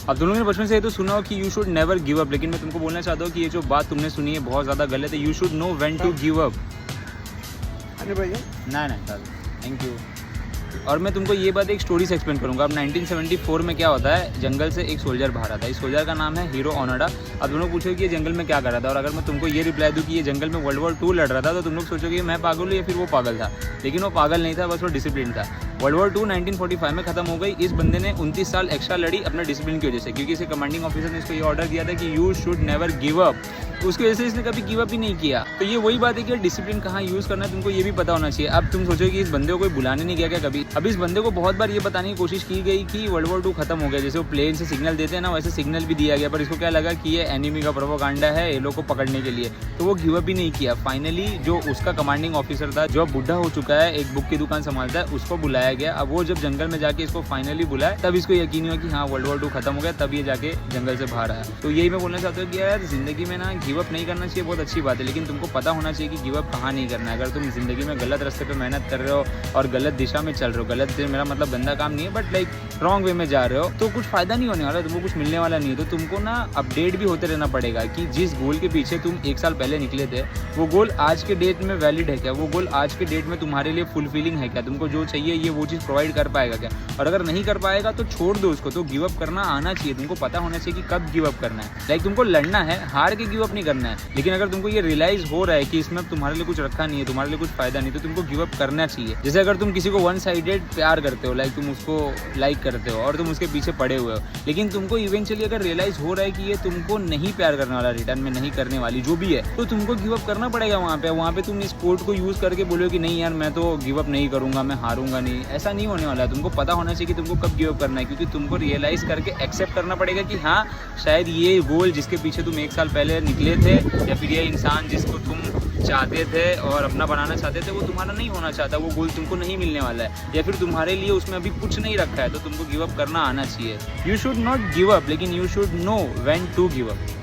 अब तुम लोगों ने बचपन से ये तो सुना हो कि you should never give up, लेकिन मैं तुमको बोलना चाहता हूँ कि ये जो बात तुमने सुनी है बहुत ज़्यादा गलत है। You should know when to give up. ना थैंक यू। और मैं तुमको ये बात एक स्टोरी से एक्सप्लेन करूंगा। अब 1974 में क्या होता है, जंगल से एक सोल्जर बाहर आता है। इस सोल्जर का नाम है हीरो ओनोडा। अब तुम लोग पूछोगे कि ये जंगल में क्या कर रहा था, और अगर मैं तुमको ये रिप्लाई दूं कि ये जंगल में वर्ल्ड वॉर 2 लड़ रहा था, तो तुम लोग सोचोगे मैं पागल हूँ या फिर वो पागल था। लेकिन वो पागल नहीं था, बस वो डिसिप्लिन था। वर्ल्ड वॉर 2 1945 में खत्म हो गई। इस बंदे ने 29 साल एक्स्ट्रा लड़ी अपने डिसिप्लिन की वजह से, क्योंकि इसे कमांडिंग ऑफिसर ने इसको ये ऑर्डर दिया था कि you should never give up. उसकी वजह से इसने कभी गिव अप ही नहीं किया। तो ये वही बात है कि डिसिप्लिन कहाँ यूज़ करना है तुमको ये भी पता होना चाहिए। अब तुम सोचो कि इस बंदे को कोई बुलाने नहीं गया क्या कभी। अब इस बंदे को बहुत बार ये बताने की कोशिश की गई कि वर्ल्ड वॉर 2 खत्म हो गया, जैसे वो प्लेन से सिग्नल देते हैं ना, वैसे सिग्नल भी दिया गया, पर इसको क्या लगा कि ये एनिमी का प्रोपेगेंडा है ये लोग को पकड़ने के लिए, तो वो गिव अप ही नहीं किया। फाइनली जो उसका कमांडिंग ऑफिसर था, जो अब बुढ़ा हो चुका है, एक बुक की दुकान संभालता है, उसको बुलाया गया। अब वो जब जंगल में जाके इसको फाइनली बुलाया, तब इसको यकीन हुआ कि हाँ वर्ल्ड वॉर 2 खत्म हो गया, तब ये जाके जंगल से बाहर आया। तो यही मैं बोलना चाहता हूँ कि यार जिंदगी में ना गिव अप नहीं करना चाहिए, बहुत अच्छी बात है, लेकिन तुमको पता होना चाहिए कि गिव अप कहाँ नहीं करना है। अगर तुम जिंदगी में गलत रास्ते पे मेहनत कर रहे हो और गलत दिशा में चल रहे हो, गलत मेरा मतलब गंदा काम नहीं है, बट लाइक रॉन्ग वे में जा रहे हो, तो कुछ फायदा नहीं होने वाला, तुमको कुछ मिलने वाला नहीं है। तो तुमको ना अपडेट भी होते रहना पड़ेगा कि जिस गोल के पीछे तुम 1 साल पहले निकले थे, वो गोल आज के डेट में वैलिड है क्या, वो गोल आज के डेट में तुम्हारे लिए फुलफिलिंग है क्या, तुमको जो चाहिए ये वो चीज़ प्रोवाइड कर पाएगा क्या। और अगर नहीं कर पाएगा तो छोड़ दो उसको। तो गिव अप करना आना चाहिए, तुमको पता होना चाहिए कि कब गिव अप करना है। लाइक तुमको लड़ना है, हार के गिव अप नहीं करना है। लेकिन अगर तुमको ये रियलाइज हो रहा है कि इसमें तुम्हारे लिए कुछ रखा नहीं है, तुम्हारे लिए कुछ फायदा नहीं, तो तुमको गिव अप करना चाहिए। जैसे अगर तुम किसी को वन साइडेड प्यार करते हो, लाइक तुम उसको लाइक करते हो और तुम उसके पीछे पड़े हुए हो, लेकिन तुमको इवेंचुअली अगर रियलाइज हो रहा है कि ये तुमको नहीं प्यार करने वाला, रिटर्न में नहीं करने वाली, जो भी है, तो तुमको गिव अप करना पड़ेगा। वहाँ पे तुम इस कोड को यूज करके बोलो कि नहीं यार मैं तो गिव अप नहीं करूंगा, मैं हारूंगा नहीं, ऐसा नहीं होने वाला है। तुमको पता होना चाहिए कि तुमको कब गिव अप करना है, क्योंकि तुमको रियलाइज करके एक्सेप्ट करना पड़ेगा कि हाँ शायद ये गोल जिसके पीछे तुम 1 साल पहले निकले थे, या फिर ये इंसान जिसको तुम चाहते थे और अपना बनाना चाहते थे, वो तुम्हारा नहीं होना चाहता, वो गोल तुमको नहीं मिलने वाला है, या फिर तुम्हारे लिए उसमें अभी कुछ नहीं रखा है, तो तुमको गिव अप करना आना चाहिए। You should not give up, लेकिन you should know when to give up.